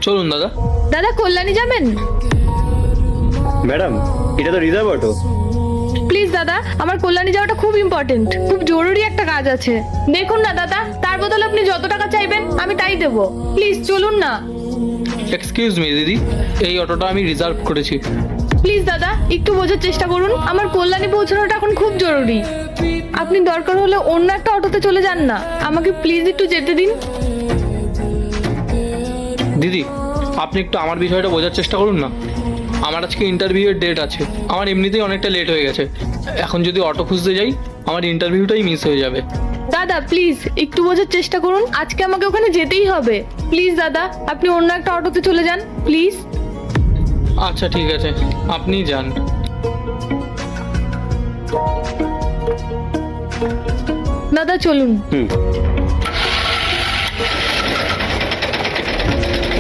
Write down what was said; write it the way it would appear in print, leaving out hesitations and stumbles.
চলুন দাদা। দাদা কল্যাণী যাবেন? ম্যাডাম, এটা তো রিজার্ভ অটো। প্লিজ দাদা, আমার কল্যাণী যাওয়াটা খুব ইম্পর্টেন্ট, খুব জরুরি একটা কাজ আছে। দেখুন না দাদা, তার বদলে আপনি যত টাকা চাইবেন আমি তাই দেবো। প্লিজ চলুন না। এক্সকিউজ মি দিদি, এই অটোটা আমি রিজার্ভ করেছি। প্লিজ দাদা একটু বোঝার চেষ্টা করুন, আমার কল্যাণী পৌঁছানোটা এখন খুব জরুরি। আপনি দরকার হলে অন্য একটা অটোতে চলে যান না, আমাকে প্লিজ একটু যেতে দিন। দিদি, আপনি একটু আমার বিষয়টা বোঝার চেষ্টা করুন না। আমার আজকে ইন্টারভিউয়ের ডেট আছে, আমার এমনিতেই অনেকটা লেট হয়ে গেছে। এখন যদি অটো খুঁজতে যাই আমার ইন্টারভিউটাই মিস হয়ে যাবে। দাদা প্লিজ একটু বোঝার চেষ্টা করুন, আজকে আমাকে ওখানে যেতেই হবে। প্লিজ দাদা আপনি অন্য একটা অটোতে চলে যান প্লিজ। আচ্ছা ঠিক আছে, আপনি যান। দাদা চলুন। হুম।